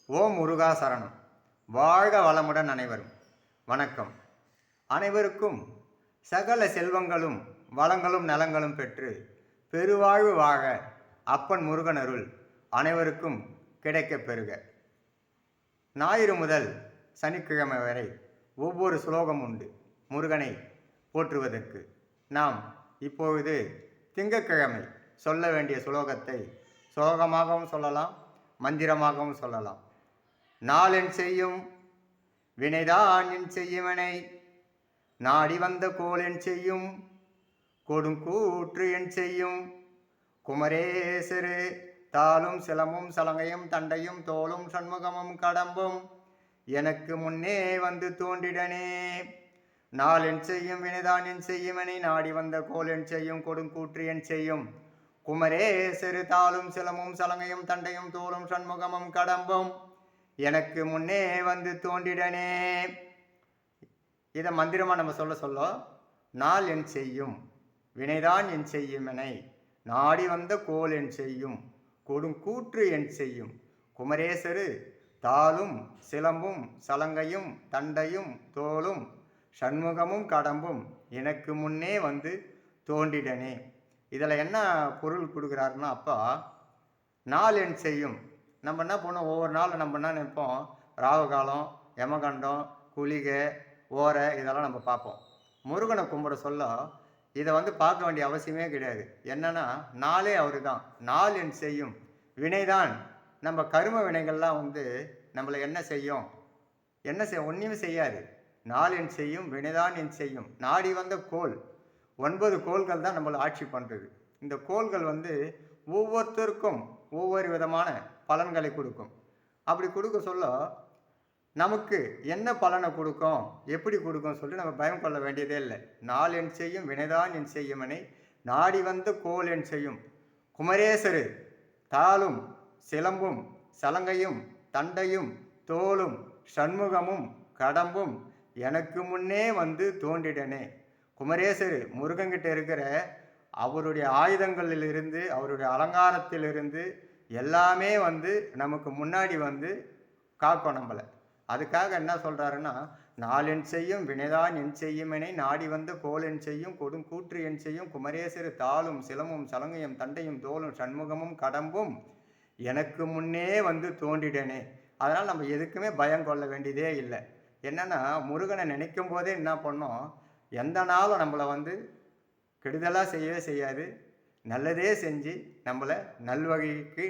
ஓம் முருகா சரணம். வாழ்க வளமுடன் அனைவரும். வணக்கம். அனைவருக்கும் சகல செல்வங்களும் வளங்களும் நலங்களும் பெற்று பெருவாழ்வு வாழ அப்பன் முருகன் அருள் அனைவருக்கும் கிடைக்கப் பெறுக. ஞாயிறு முதல் சனிக்கிழமை வரை ஒவ்வொரு சுலோகம் உண்டு முருகனை போற்றுவதற்கு. நாம் இப்பொழுது திங்கட்கிழமை சொல்ல வேண்டிய சுலோகத்தை சுலோகமாகவும் சொல்லலாம், மந்திரமாகவும் சொல்லலாம். நாளென் செய்யும் வினைதான் என் செய்யுமனை நாடி வந்த கோலென் செய்யும் கொடுங்கூற்று என் செய்யும் குமரேசரு தாளும் சிலமும் சலங்கையும் தண்டையும் தோளும் சண்முகமும் கடம்பும் எனக்கு முன்னே வந்து தோன்றிடனே. நாளென் செய்யும் வினைதான் என் செய்யுமனை நாடி வந்த கோலென் செய்யும் கொடுங்கூற்று என் செய்யும் குமரேசரு தாளும் சிலமும் சலங்கையும் தண்டையும் தோளும் சண்முகமும் கடம்பும் எனக்கு முன்னே வந்து தோன்றிடனே. இதை மந்திரமாக நம்ம சொல்ல நாள் என் செய்யும் வினைதான் என் செய்யுமனை நாடி வந்த கோல் என் செய்யும் கொடுங்கூற்று என் செய்யும் குமரேசரு தாளும் சிலம்பும் சலங்கையும் தண்டையும் தோளும் சண்முகமும் கடம்பும் எனக்கு முன்னே வந்து தோன்றிடனே. இதில் என்ன பொருள் கொடுக்குறாருன்னா, அப்பா நாள் என் செய்யும். நம்ம என்ன பண்ணோம், ஒவ்வொரு நாளும் நம்ம என்ன நினைப்போம், ராகு காலம், யமகண்டம், குளிகை, ஓரை இதெல்லாம் நம்ம பார்ப்போம். முருகனை கும்பிட சொல்ல இதை பார்க்க வேண்டிய அவசியமே கிடையாது. என்னன்னா நாளே அவரு தான். நாள் என் செய்யும் வினைதான். நம்ம கரும வினைகள்லாம் நம்மளை என்ன செய்யும், ஒன்றுமே செய்யாது. நாள் என் செய்யும் வினைதான் என் செய்யும். நாடி வந்த கோள் 9 கோள்கள் தான் நம்மளை ஆட்சி பண்ணுறது. இந்த கோள்கள் ஒவ்வொருத்தருக்கும் ஒவ்வொரு விதமான பலன்களை கொடுக்கும். அப்படி கொடுக்க சொல்ல நமக்கு என்ன பலனை கொடுக்கும், எப்படி கொடுக்கும் சொல்லிட்டு நம்ம பயம் கொள்ள வேண்டியதே இல்லை. நாள் என் செய்யும் வினைதான் என் செய்யுமனை நாடி வந்த கோல் என் செய்யும் குமரேசரு தாளும் சிலம்பும் சலங்கையும் தண்டையும் தோளும் சண்முகமும் கடம்பும் எனக்கு முன்னே வந்து தோன்றிடனே. குமரேசரு முருகன்கிட்ட இருக்கிற அவருடைய ஆயுதங்களிலிருந்து அவருடைய அலங்காரத்திலிருந்து எல்லாமே நமக்கு முன்னாடி காக்கும் நம்மளை. அதுக்காக என்ன சொல்கிறாருன்னா, நாள் என் செய்யும் வினைதான் என் செய்யுமெனை நாடி வந்த கோல் என் செய்யும் கொடுங்கூற்று என் செய்யும் குமரேசரு தாளும் சிலமும் சலங்கையும் தண்டையும் தோளும் சண்முகமும் கடம்பும் எனக்கு முன்னே வந்து தோன்றிடனே. அதனால் நம்ம எதுக்குமே பயம் கொள்ள வேண்டியதே இல்லை. என்னென்னா முருகனை நினைக்கும் போதே என்ன பண்ணோம், எந்த நாளும் நம்மளை கெடுதலாக செய்யவே செய்யாது, நல்லதே செஞ்சு நம்மளை நல்வழிக்கு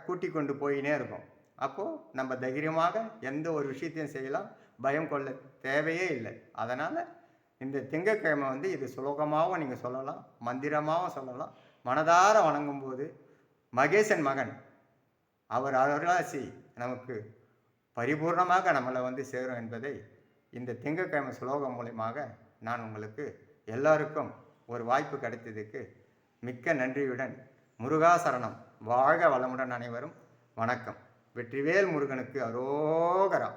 கூட்டி கொண்டு போயினே இருக்கும். அப்போது நம்ம தைரியமாக எந்த ஒரு விஷயத்தையும் செய்யலாம், பயம் கொள்ள தேவையே இல்லை. அதனால் இந்த திங்கட்கிழமை இது சுலோகமாகவும் நீங்கள் சொல்லலாம், மந்திரமாகவும் சொல்லலாம். மனதார வணங்கும்போது மகேசன் மகன் அவர் அருளாசி நமக்கு பரிபூர்ணமாக நம்மளை சேரும் என்பதை இந்த திங்கட்கிழமை சுலோகம் மூலமாக நான் உங்களுக்கு எல்லாருக்கும் ஒரு வாய்ப்பு கிடைத்ததுக்கு மிக்க நன்றியுடன் முருகா சரணம். வாழ்க வளமுடன் அனைவரும். வணக்கம். வெற்றிவேல் முருகனுக்கு அரோகரா.